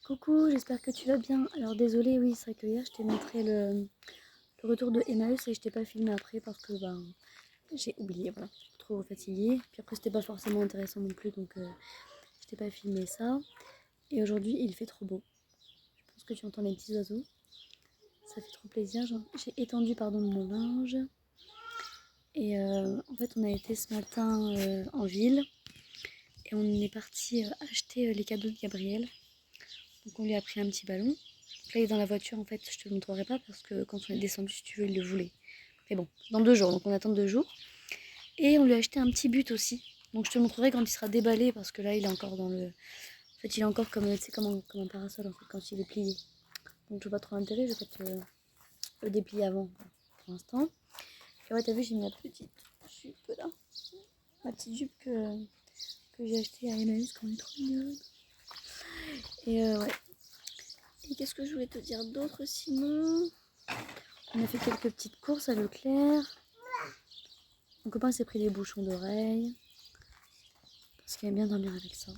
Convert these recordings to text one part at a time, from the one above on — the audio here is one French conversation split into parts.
Coucou, j'espère que tu vas bien. Alors désolée, oui, c'est vrai que hier je t'ai montré le retour de Emmaüs et je t'ai pas filmé après parce que j'ai oublié, voilà, j'étais trop fatiguée. Puis après c'était pas forcément intéressant non plus donc je t'ai pas filmé ça. Et aujourd'hui il fait trop beau. Je pense que tu entends les petits oiseaux. Ça fait trop plaisir. J'ai étendu mon linge. Et en fait on a été ce matin en ville et on est parti acheter les cadeaux de Gabriel. Donc on lui a pris un petit ballon. Là, il est dans la voiture, en fait, je te le montrerai pas parce que quand on est descendu, si tu veux, il le voulait. Mais bon, dans 2 jours, donc on attend 2 jours. Et on lui a acheté un petit but aussi. Donc je te le montrerai quand il sera déballé parce que là, il est encore dans le... En fait, il est encore comme, tu sais, comme un parasol, en fait, quand il est plié. Donc je vois pas trop l'intérêt, je vais peut-être le déplier avant, pour l'instant. Et ouais, t'as vu, j'ai mis ma petite jupe là. Ma petite jupe que j'ai achetée à Emmaüs quand elle est trop mignonne. Et ouais. Et qu'est-ce que je voulais te dire d'autre sinon? On a fait quelques petites courses à Leclerc. Mon copain s'est pris des bouchons d'oreilles. Parce qu'il aime bien dormir avec ça.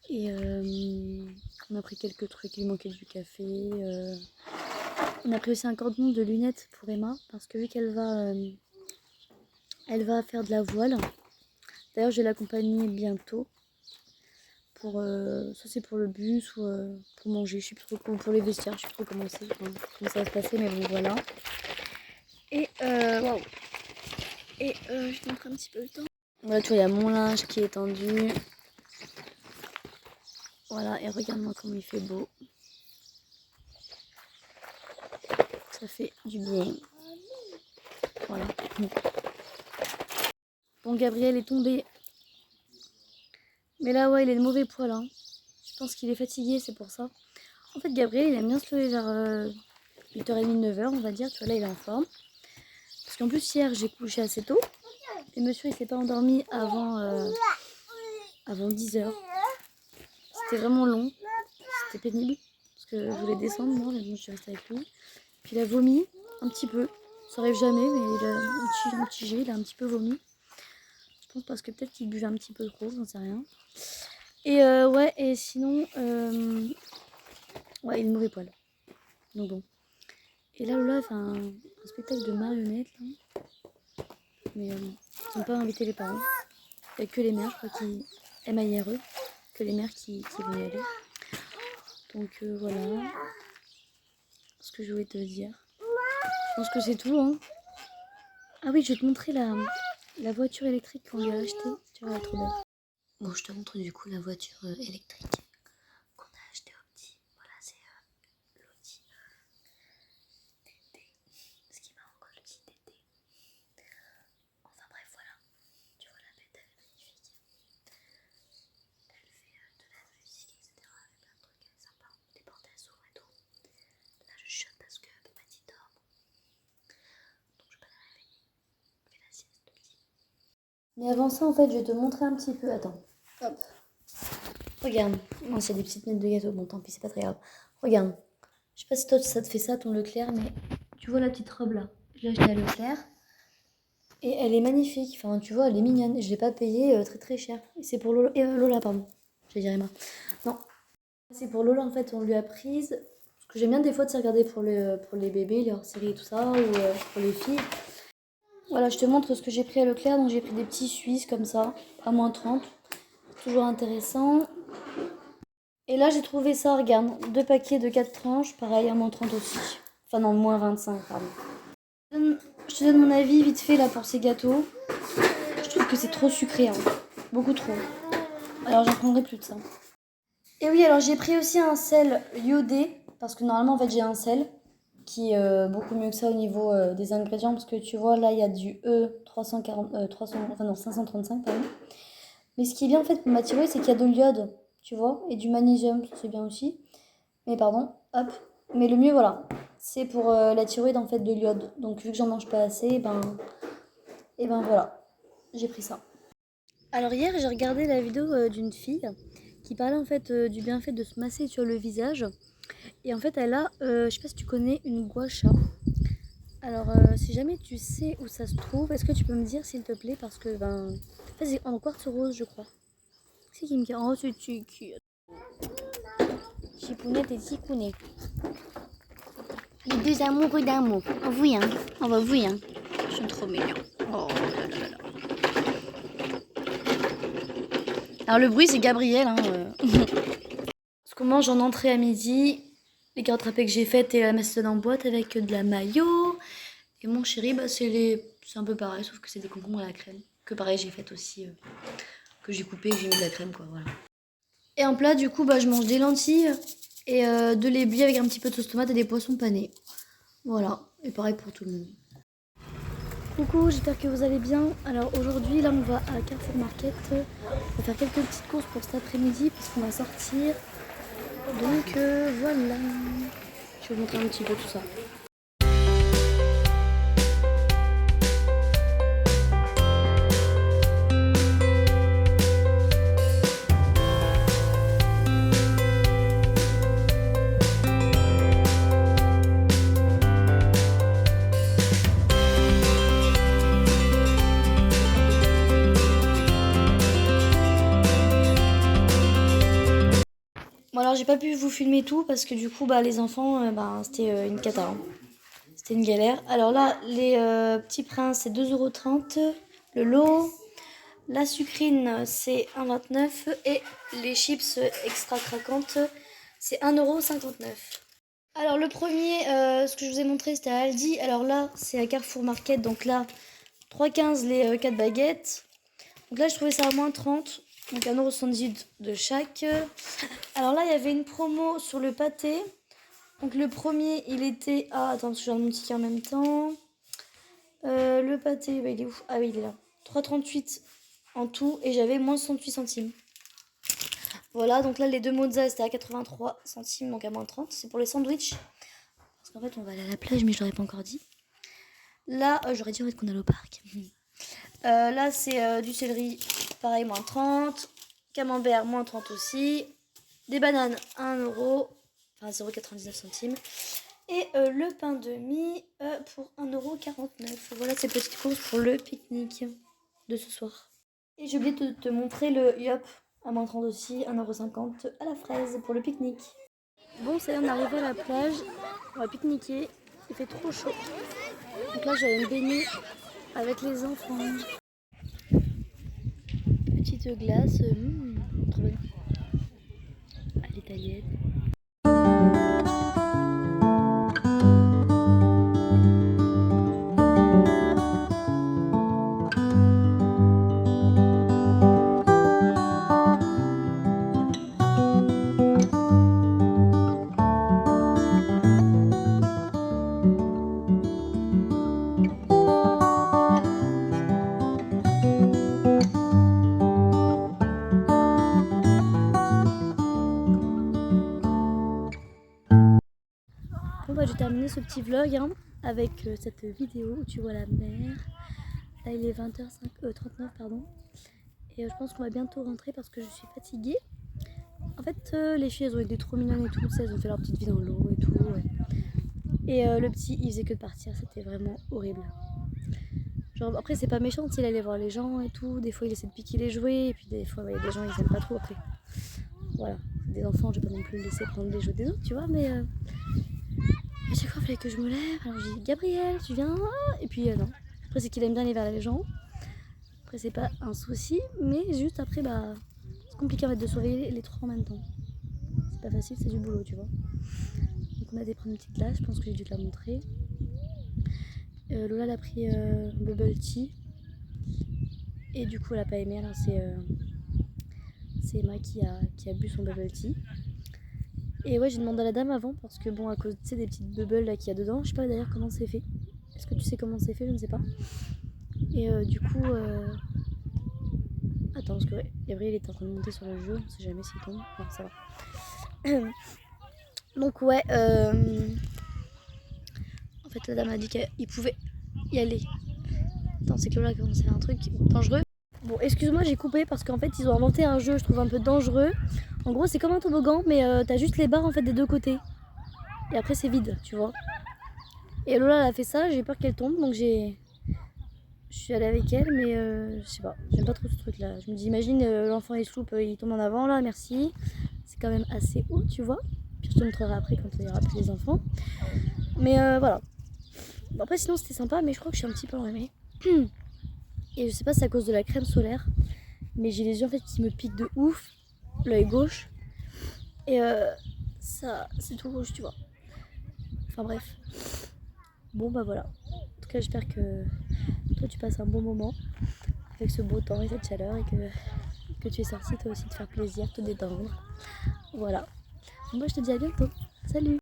Et on a pris quelques trucs, il manquait du café. On a pris aussi un cordon de lunettes pour Emma. Parce que vu qu'elle elle va faire de la voile. D'ailleurs je vais l'accompagner bientôt. Ça c'est pour le bus ou pour manger, je sais plus trop, ou pour les vestiaires, je sais plus trop comment ça va se passer, mais bon voilà. Et waouh. Et je te montre un petit peu le temps. Voilà, tu vois, il y a mon linge qui est tendu. Voilà, et regarde-moi comme il fait beau. Ça fait du bien. Voilà. Bon, Gabriel est tombé. Mais là, ouais, il est de mauvais poil. Hein. Je pense qu'il est fatigué, c'est pour ça. En fait, Gabriel, il aime bien se lever vers 8h30, 9h, on va dire. Tu vois, là, il est en forme. Parce qu'en plus, hier, j'ai couché assez tôt. Et monsieur, il s'est pas endormi avant 10h. C'était vraiment long. C'était pénible. Parce que je voulais descendre, moi, mais bon, je suis restée avec lui. Puis il a vomi un petit peu. Ça arrive jamais, mais il a un petit jet, il a un petit peu vomi. Je pense parce que peut-être qu'il buvait un petit peu trop, j'en sais rien. Et ouais, et sinon, ouais, il est de mauvais poil. Donc bon. Et là, Lola fait un spectacle de marionnettes, là. Mais ils n'ont pas invité les parents. Il n'y a que les mères, je crois, qui MAIRE, que les mères qui vont y aller. Donc voilà ce que je voulais te dire. Je pense que c'est tout, hein. Ah oui, je vais te montrer la voiture électrique qu'on lui a achetée. Tu vois, elle est trop belle. Bon, je te montre du coup la voiture électrique qu'on a achetée au petit. Voilà, c'est l'Audi TT. Ce qui m'a encore le petit TT. Enfin bref, voilà. Tu vois, la bête, elle est magnifique. Elle fait de la musique, etc. Elle fait plein de trucs, elle est sympa. Les portes, elles s'ouvrent et tout. Là, je chuchote parce que papa dit dort. Donc, je vais pas la réveiller. Fais la sieste, le petit. Mais avant ça, en fait, je vais te montrer un petit peu. Attends. Hop. Regarde. Non, s'il y a des petites miettes de gâteau. Bon, tant pis, c'est pas très grave. Regarde. Je sais pas si toi, ça te fait ça, ton Leclerc, mais tu vois la petite robe là. Je l'ai achetée à Leclerc. Et elle est magnifique. Enfin, tu vois, elle est mignonne. Je l'ai pas payée très très cher. C'est pour Lola. Lola, pardon. J'allais dire Emma. Non. C'est pour Lola, en fait, on lui a prise. Parce que j'aime bien des fois de se regarder pour les bébés, les hors-séries et tout ça, ou pour les filles. Voilà, je te montre ce que j'ai pris à Leclerc. Donc j'ai pris des petits Suisses comme ça, à moins 30. Toujours intéressant. Et là j'ai trouvé ça, regarde, 2 paquets de 4 tranches, pareil à moins 30 aussi. Enfin non, moins 25, pardon. Je te donne mon avis vite fait là pour ces gâteaux. Je trouve que c'est trop sucré, hein. Beaucoup trop. Alors j'en prendrai plus de ça. Et oui, alors j'ai pris aussi un sel iodé, parce que normalement en fait j'ai un sel qui est beaucoup mieux que ça au niveau des ingrédients, parce que tu vois là il y a du E 300, enfin non 535 pardon. Mais ce qui est bien en fait pour ma thyroïde, c'est qu'il y a de l'iode, tu vois, et du magnésium, ça c'est bien aussi. Mais pardon, hop. Mais le mieux voilà, c'est pour la thyroïde en fait de l'iode. Donc vu que j'en mange pas assez, et ben voilà, j'ai pris ça. Alors hier j'ai regardé la vidéo d'une fille qui parlait en fait du bienfait de se masser sur le visage. Et en fait elle a, je sais pas si tu connais, une gua sha. Alors si jamais tu sais où ça se trouve, est-ce que tu peux me dire s'il te plaît parce que en fait, c'est en quartz rose je crois. C'est qui me dit en haut tu Chipounette et Ticounet. Les deux amoureux d'un mot. Oui, hein. On va oui, hein. Ils sont trop mignons. Oh là là là là. Alors le bruit c'est Gabriel. Hein, Ce qu'on mange en entrée à midi, les carottes râpées que j'ai faites et la macédoine en boîte avec de la mayo. Et mon chéri, bah, c'est un peu pareil, sauf que c'est des concombres à la crème. Que pareil j'ai fait aussi, que j'ai coupé et que j'ai mis de la crème quoi, voilà. Et en plat du coup, bah, je mange des lentilles et de l'ébi avec un petit peu de sauce tomate et des poissons panés. Voilà, et pareil pour tout le monde. Coucou, j'espère que vous allez bien. Alors aujourd'hui, là on va à Carrefour Market. On va faire quelques petites courses pour cet après-midi parce qu'on va sortir. Donc voilà. Je vais vous montrer un petit peu tout ça. Bon alors j'ai pas pu vous filmer tout parce que du coup bah les enfants c'était une cata, hein. C'était une galère. Alors là les petits princes c'est 2,30 € le lot. La sucrine c'est 1,29 € et les chips extra craquantes c'est 1,59 €. Alors le premier ce que je vous ai montré c'était à Aldi. Alors là c'est à Carrefour Market, donc là 3,15 € les 4 baguettes. Donc là je trouvais ça à moins 30 €. Donc 1,78 € de chaque. Alors là, il y avait une promo sur le pâté. Donc le premier, il était à... Attends, parce que je viens de mon ticket en même temps. Le pâté, bah, il est où? Ah oui, il est là. 3,38 € en tout. Et j'avais moins 68 centimes. Voilà, donc là, les deux mozza, c'était à 83 centimes, donc à moins 30. C'est pour les sandwichs. Parce qu'en fait, on va aller à la plage, mais je l'aurais pas encore dit. Là, j'aurais dit en fait qu'on allait au parc. Là, c'est du céleri, pareil, moins 30. Camembert, moins 30 aussi. Des bananes, 1 €, enfin 0,99 centimes. Et le pain de mie pour 1,49 €. Voilà ces petites courses pour le pique-nique de ce soir. Et j'ai oublié de te montrer le Yop à moins 30 aussi, 1,50 € à la fraise pour le pique-nique. Bon, ça y est, on est arrivé à la plage. On va pique-niquer. Il fait trop chaud. Donc là, j'allais me baigner avec les enfants. Petite glace, trop bonne. À l'italienne. Bon bah j'ai terminé ce petit vlog hein, avec cette vidéo où tu vois la mer. Là il est 20h39 pardon. Et je pense qu'on va bientôt rentrer parce que je suis fatiguée. En fait les filles elles ont été trop mignonnes et tout, elles ont fait leur petite vie dans l'eau et tout. Ouais. Et le petit il faisait que de partir, c'était vraiment horrible. Genre après c'est pas méchant s'il allait voir les gens et tout, des fois il essaie de piquer les jouets et puis des fois il y a des gens ils aiment pas trop après. Voilà, des enfants je vais pas non plus laisser prendre les jouets des autres tu vois mais... À chaque fois, il fallait que je me lève. Alors je dis Gabriel, tu viens? Et puis non. Après, c'est qu'il aime bien aller vers les gens. Après, c'est pas un souci. Mais juste après, bah, c'est compliqué en fait de surveiller les trois en même temps. C'est pas facile, c'est du boulot, tu vois. Donc, on a été prendre une petite glace. Je pense que j'ai dû te la montrer. Lola, elle a pris un bubble tea. Et du coup, elle a pas aimé. Alors, c'est Emma qui a bu son bubble tea. Et ouais, j'ai demandé à la dame avant parce que bon, à cause des petites bubbles là qu'il y a dedans, je sais pas d'ailleurs comment c'est fait. Est-ce que tu sais comment c'est fait? Je ne sais pas. Et du coup, attends, parce que ouais, Gabriel est en train de monter sur le jeu, on sait jamais s'il tombe. Non, ça va. Donc ouais, en fait la dame a dit qu'il pouvait y aller. Attends, c'est que là commence à faire un truc dangereux. Bon, excuse-moi, j'ai coupé parce qu'en fait ils ont inventé un jeu, je trouve un peu dangereux. En gros, c'est comme un toboggan, mais t'as juste les barres en fait des deux côtés. Et après, c'est vide, tu vois. Et Lola, elle a fait ça, j'ai peur qu'elle tombe, donc je suis allée avec elle, mais je sais pas, j'aime pas trop ce truc-là. Je me dis, imagine, l'enfant il soupe, il tombe en avant, là, merci. C'est quand même assez haut, tu vois. te montrerai après quand il y aura plus les enfants. Mais voilà. Bon, après sinon c'était sympa, mais je crois que je suis un petit peu enrhumée. Et je sais pas si c'est à cause de la crème solaire, mais j'ai les yeux en fait qui me piquent de ouf, l'œil gauche. Et ça, c'est tout rouge, tu vois. Enfin bref. Bon bah voilà. En tout cas j'espère que toi tu passes un bon moment avec ce beau temps et cette chaleur et que tu es sorti toi aussi te faire plaisir, te détendre. Voilà. Moi je te dis à bientôt. Salut.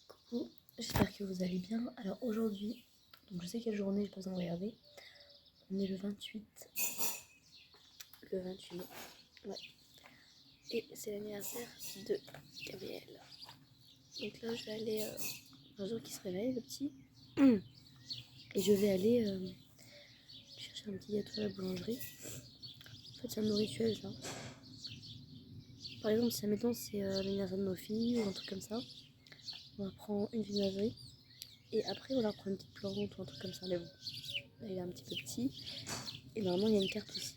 Coucou, j'espère que vous allez bien. Alors aujourd'hui, donc je sais quelle journée, je pas besoin de regarder. On est le 28. Le 28 mai. Ouais. Et c'est l'anniversaire de Gabriel. Donc là je vais aller un jour qui se réveille le petit. Et je vais aller chercher un petit gâteau à la boulangerie. En fait c'est un de nos rituels ça. Par exemple si admettons c'est l'anniversaire de nos filles ou un truc comme ça, on leur prend une viennoiserie et après on leur prend une petite plante ou un truc comme ça. Mais bon, là il est un petit peu petit et normalement il y a une carte aussi.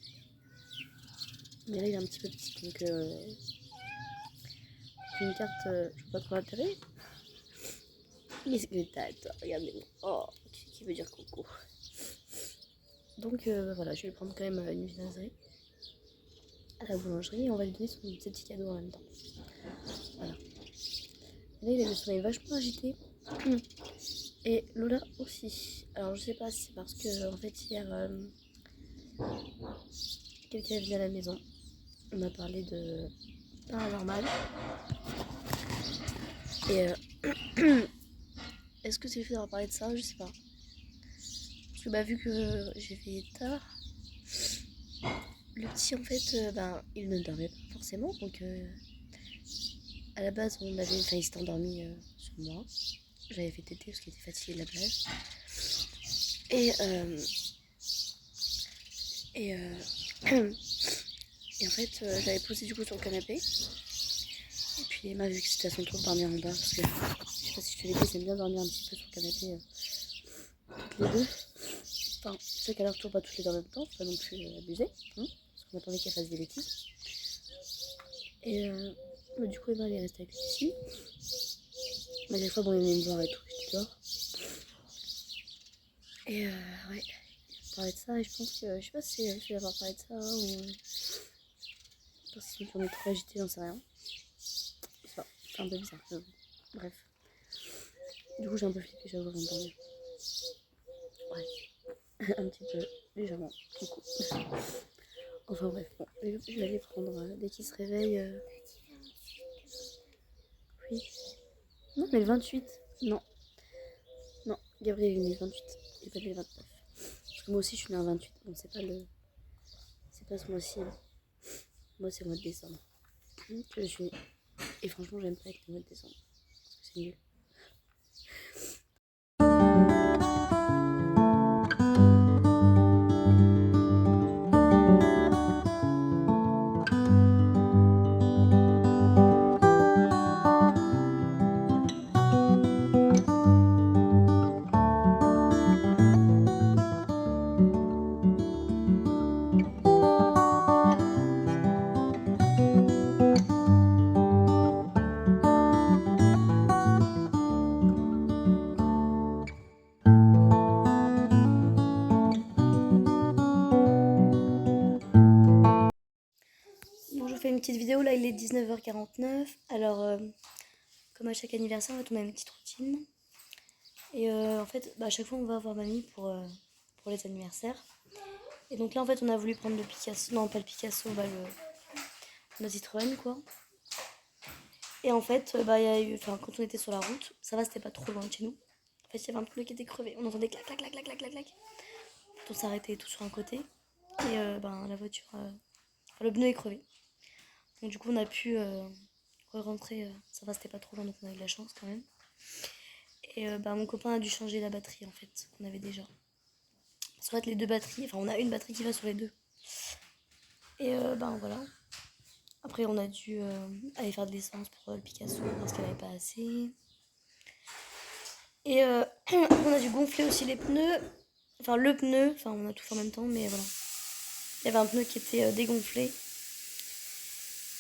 Mais là il est un petit peu petit donc une carte, je vois pas trop l'intérêt. Qu'est-ce que t'as, toi? Regardez-moi. Oh, qui veut dire coucou. Donc voilà, je vais lui prendre quand même une viennoiserie à la boulangerie et on va lui donner son petit cadeau en même temps. Voilà. Et là, il a le sommeil vachement agité. Et Lola aussi. Alors, je sais pas si c'est parce que, en fait, hier, quelqu'un est venu à la maison. On m'a parlé de paranormal. Et est-ce que c'est le fait d'avoir parlé de ça? Je sais pas. Parce que, bah, vu que j'ai veillé tard, le petit, en fait, il ne dormait pas forcément. Donc, à la base, il s'était endormi sur moi. J'avais fait téter parce qu'il était fatigué de la plage. Et en fait, j'avais posé du coup sur le canapé. Et puis Emma, vu que c'était à son tour de dormir en bas, parce que je sais pas si je te l'ai dit, j'aime bien dormir un petit peu sur le canapé toutes les deux. Enfin, c'est qu'à leur tour, pas toutes les deux en même temps, faut pas non plus abuser, hein, parce qu'on a pas envie qu'elle fasse des bêtises. Et du coup, Emma, elle est restée avec lui ici. Mais des fois, bon, il venait me voir et tout, j'étais dehors. Et ouais, il parlait de ça, et je pense que, je sais pas si je vais avoir parlé de ça, ou parce que on est trop agité, j'en sais rien. Je sais pas, c'est un peu bizarre. Bref. Du coup, j'ai un peu flippé, j'avoue, avant de dormir. Ouais, un petit peu, légèrement, beaucoup. Enfin bref, bon, je vais aller prendre dès qu'il se réveille. Oui. Non, mais le 28. Non. Non, Gabriel est né le 28. Il est pas né le 29. Parce que moi aussi, je suis née en 28. Bon, c'est pas le. C'est pas ce mois-ci. Hein. Moi, c'est le mois de décembre. Que je suis née. Et franchement, j'aime pas être le mois de décembre. Parce que c'est nul. Bon, je fais une petite vidéo, là il est 19h49. Alors, comme à chaque anniversaire, en fait, on a une petite routine. Et en fait, à chaque fois on va voir mamie pour les anniversaires. Et donc là en fait on a voulu prendre le Picasso, non pas le Picasso, le Citroën quoi. Et en fait, il y a eu, quand on était sur la route, ça va, c'était pas trop loin de chez nous. En fait, il y avait un pneu qui était crevé, on entendait clac clac clac clac clac clac clac. On s'arrêtait tout sur un côté et la voiture, le pneu est crevé. Donc du coup on a pu re-rentrer, ça va, c'était pas trop loin donc on a eu de la chance quand même. Et mon copain a dû changer la batterie en fait, qu'on avait déjà. Parce qu'en fait les deux batteries, on a une batterie qui va sur les deux. Et voilà. Après on a dû aller faire de l'essence pour le Picasso parce qu'elle n'avait pas assez. Et on a dû gonfler aussi les pneus. Enfin le pneu, on a tout fait en même temps mais voilà. Il y avait un pneu qui était dégonflé.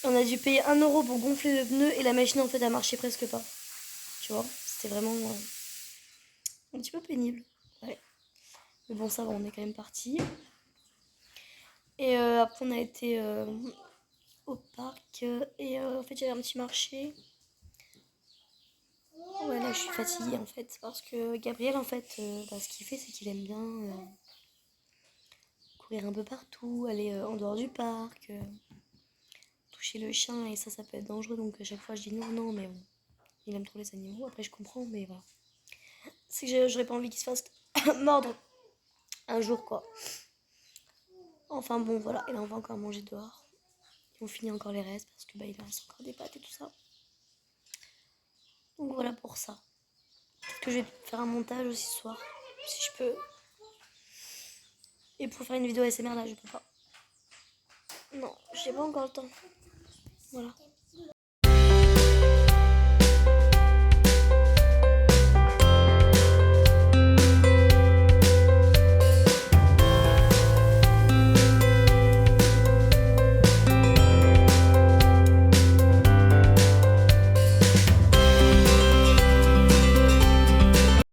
On a dû payer 1 € pour gonfler le pneu et la machine en fait elle marchait presque pas. Tu vois, c'était vraiment un petit peu pénible. Ouais. Mais bon, ça va, on est quand même parti. Et après, on a été au parc. Et en fait, j'avais un petit marché. Ouais, là, je suis fatiguée en fait. Parce que Gabriel, en fait, ce qu'il fait, c'est qu'il aime bien courir un peu partout, aller en dehors du parc, toucher le chien. Et ça peut être dangereux. Donc, à chaque fois, je dis non, non, mais bon. Il aime trop les animaux. Après, je comprends, mais voilà. C'est que j'aurais pas envie qu'il se fasse mordre un jour, quoi. Enfin bon, voilà. Et là, on va encore manger dehors. Et on finit encore les restes parce que il reste encore des pâtes et tout ça. Donc voilà pour ça. Peut-être que je vais faire un montage aussi ce soir, si je peux. Et pour faire une vidéo ASMR là, je peux pas. Non, j'ai pas encore le temps. Voilà.